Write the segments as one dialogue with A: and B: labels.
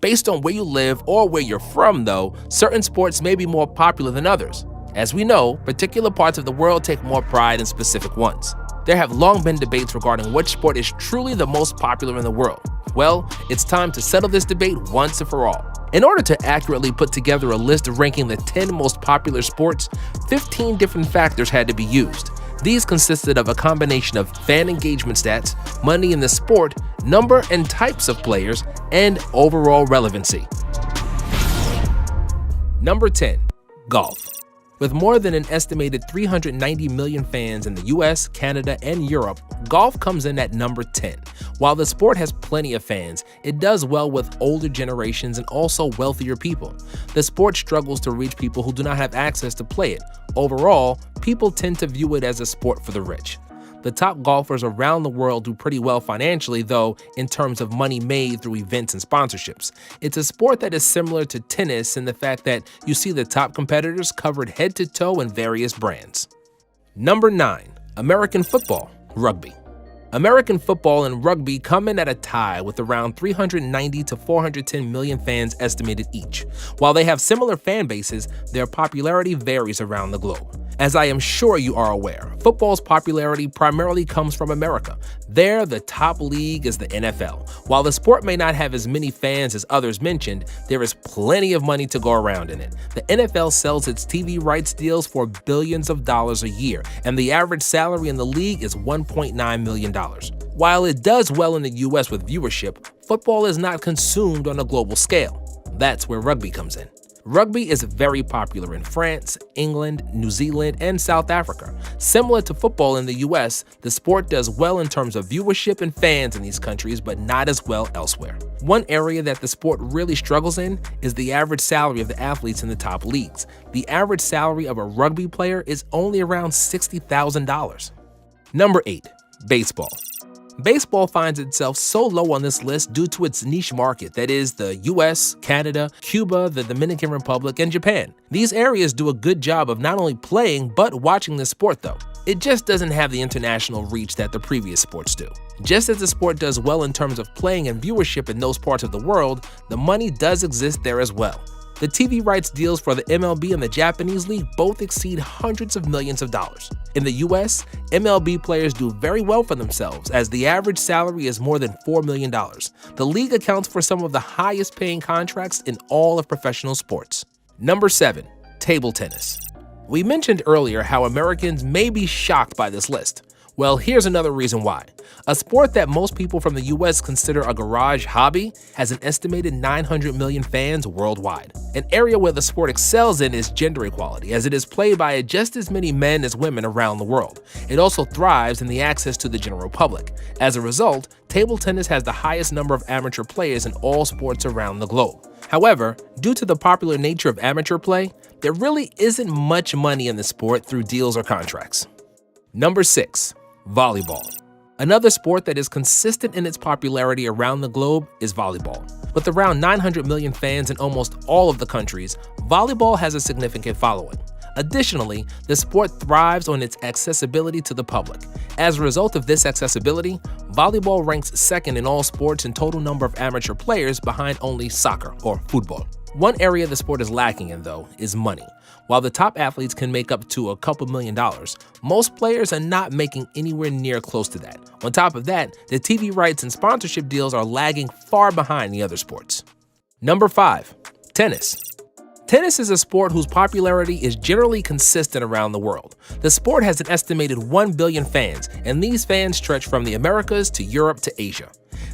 A: Based on where you live or where you're from, though, certain sports may be more popular than others. As we know, particular parts of the world take more pride in specific ones. There have long been debates regarding which sport is truly the most popular in the world. Well, it's time to settle this debate once and for all. In order to accurately put together a list ranking the 10 most popular sports, 15 different factors had to be used. These consisted of a combination of fan engagement stats, money in the sport, number and types of players, and overall relevancy. Number 10. Golf. With more than an estimated 390 million fans in the US, Canada, and Europe, golf comes in at number 10. While the sport has plenty of fans, it does well with older generations and also wealthier people. The sport struggles to reach people who do not have access to play it. Overall, people tend to view it as a sport for the rich. The top golfers around the world do pretty well financially, though, in terms of money made through events and sponsorships. It's a sport that is similar to tennis in the fact that you see the top competitors covered head to toe in various brands. Number 9. American football, rugby. American football and rugby come in at a tie with around 390 to 410 million fans estimated each. While they have similar fan bases, their popularity varies around the globe. As I am sure you are aware, football's popularity primarily comes from America. There, the top league is the NFL. While the sport may not have as many fans as others mentioned, there is plenty of money to go around in it. The NFL sells its TV rights deals for billions of dollars a year, and the average salary in the league is $1.9 million. While it does well in the US with viewership, football is not consumed on a global scale. That's where rugby comes in. Rugby is very popular in France, England, New Zealand, and South Africa. Similar to football in the US, the sport does well in terms of viewership and fans in these countries, but not as well elsewhere. One area that the sport really struggles in is the average salary of the athletes in the top leagues. The average salary of a rugby player is only around $60,000. Number 8. Baseball. Baseball finds itself so low on this list due to its niche market, that is, the US, Canada, Cuba, the Dominican Republic, and Japan. These areas do a good job of not only playing, but watching the sport though. It just doesn't have the international reach that the previous sports do. Just as the sport does well in terms of playing and viewership in those parts of the world, the money does exist there as well. The TV rights deals for the MLB and the Japanese League both exceed hundreds of millions of dollars. In the US, MLB players do very well for themselves, as the average salary is more than $4 million. The league accounts for some of the highest paying contracts in all of professional sports. Number 7. Table tennis. We mentioned earlier how Americans may be shocked by this list. Well, here's another reason why. A sport that most people from the US consider a garage hobby has an estimated 900 million fans worldwide. An area where the sport excels in is gender equality, as it is played by just as many men as women around the world. It also thrives in the access to the general public. As a result, table tennis has the highest number of amateur players in all sports around the globe. However, due to the popular nature of amateur play, there really isn't much money in the sport through deals or contracts. Number 6. Volleyball. Another sport that is consistent in its popularity around the globe is volleyball. With around 900 million fans in almost all of the countries, volleyball has a significant following. Additionally, the sport thrives on its accessibility to the public. As a result of this accessibility, volleyball ranks second in all sports in total number of amateur players, behind only soccer or football. One area the sport is lacking in, though, is money. While the top athletes can make up to a couple $1 million, most players are not making anywhere near close to that. On top of that, the TV rights and sponsorship deals are lagging far behind the other sports. Number 5. Tennis. Tennis is a sport whose popularity is generally consistent around the world. The sport has an estimated 1 billion fans, and these fans stretch from the Americas to Europe to Asia.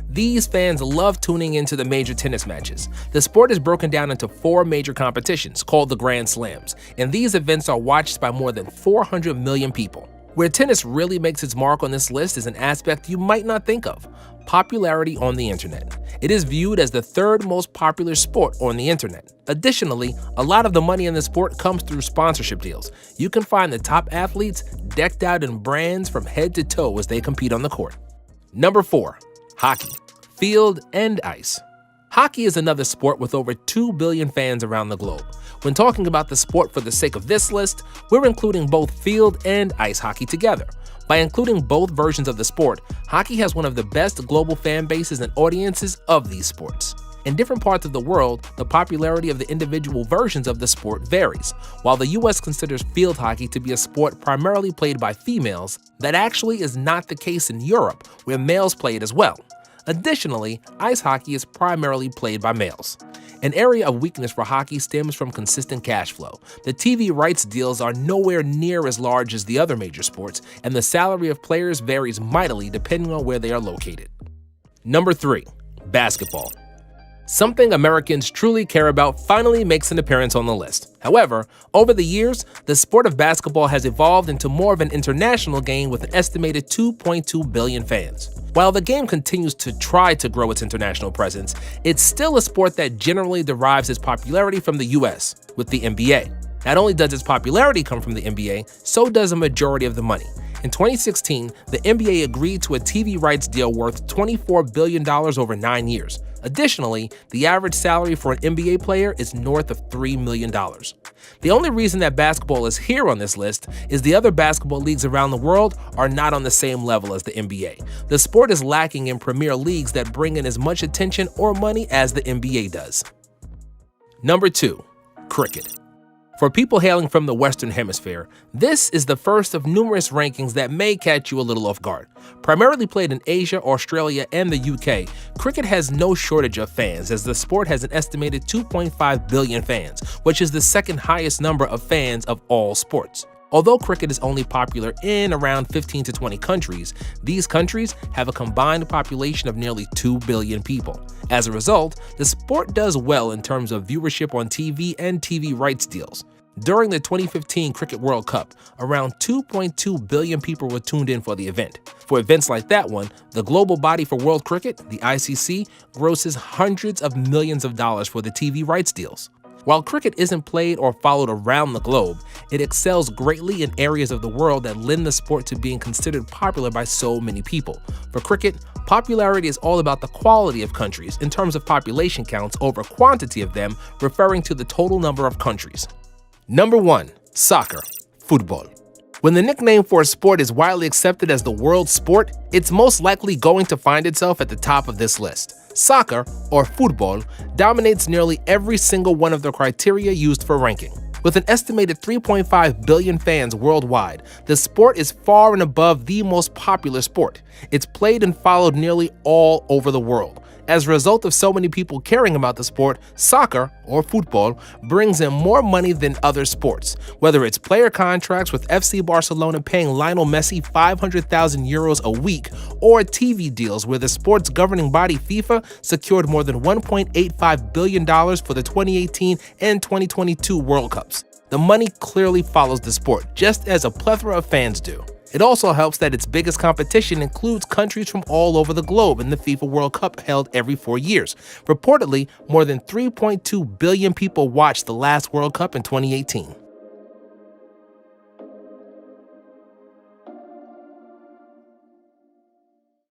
A: These fans love tuning into the major tennis matches. The sport is broken down into 4 major competitions called the Grand Slams, and these events are watched by more than 400 million people. Where tennis really makes its mark on this list is an aspect you might not think of: popularity on the internet. It is viewed as the 3rd most popular sport on the internet. Additionally, a lot of the money in the sport comes through sponsorship deals. You can find the top athletes decked out in brands from head to toe as they compete on the court. Number 4. Hockey. Field and ice. Hockey is another sport with over 2 billion fans around the globe. When talking about the sport for the sake of this list, we're including both field and ice hockey together. By including both versions of the sport, hockey has one of the best global fan bases and audiences of these sports. In different parts of the world, the popularity of the individual versions of the sport varies. While the US considers field hockey to be a sport primarily played by females, that actually is not the case in Europe, where males play it as well. Additionally, ice hockey is primarily played by males. An area of weakness for hockey stems from consistent cash flow. The TV rights deals are nowhere near as large as the other major sports, and the salary of players varies mightily depending on where they are located. Number 3. Basketball. Something Americans truly care about finally makes an appearance on the list. However, over the years, the sport of basketball has evolved into more of an international game with an estimated 2.2 billion fans. While the game continues to try to grow its international presence, it's still a sport that generally derives its popularity from the US, with the NBA. Not only does its popularity come from the NBA, so does a majority of the money. In 2016, the NBA agreed to a TV rights deal worth $24 billion over 9 years. Additionally, the average salary for an NBA player is north of $3 million. The only reason that basketball is here on this list is the other basketball leagues around the world are not on the same level as the NBA. The sport is lacking in premier leagues that bring in as much attention or money as the NBA does. Number 2. Cricket. For people hailing from the Western Hemisphere, this is the first of numerous rankings that may catch you a little off guard. Primarily played in Asia, Australia, and the UK, cricket has no shortage of fans as the sport has an estimated 2.5 billion fans, which is the second highest number of fans of all sports. Although cricket is only popular in around 15 to 20 countries, these countries have a combined population of nearly 2 billion people. As a result, the sport does well in terms of viewership on TV and TV rights deals. During the 2015 Cricket World Cup, around 2.2 billion people were tuned in for the event. For events like that one, the global body for world cricket, the ICC, grosses hundreds of millions of dollars for the TV rights deals. While cricket isn't played or followed around the globe, it excels greatly in areas of the world that lend the sport to being considered popular by so many people. For cricket, popularity is all about the quality of countries in terms of population counts over quantity of them, referring to the total number of countries. Number 1. Soccer. Football. When the nickname for a sport is widely accepted as the world sport, it's most likely going to find itself at the top of this list. Soccer, or football, dominates nearly every single one of the criteria used for ranking. With an estimated 3.5 billion fans worldwide, the sport is far and above the most popular sport. It's played and followed nearly all over the world. As a result of so many people caring about the sport, soccer, or football, brings in more money than other sports. Whether it's player contracts with FC Barcelona paying Lionel Messi 500,000 euros a week, or TV deals where the sport's governing body FIFA secured more than $1.85 billion for the 2018 and 2022 World Cups. The money clearly follows the sport, just as a plethora of fans do. It also helps that its biggest competition includes countries from all over the globe in the FIFA World Cup held every 4 years. Reportedly, more than 3.2 billion people watched the last World Cup in 2018.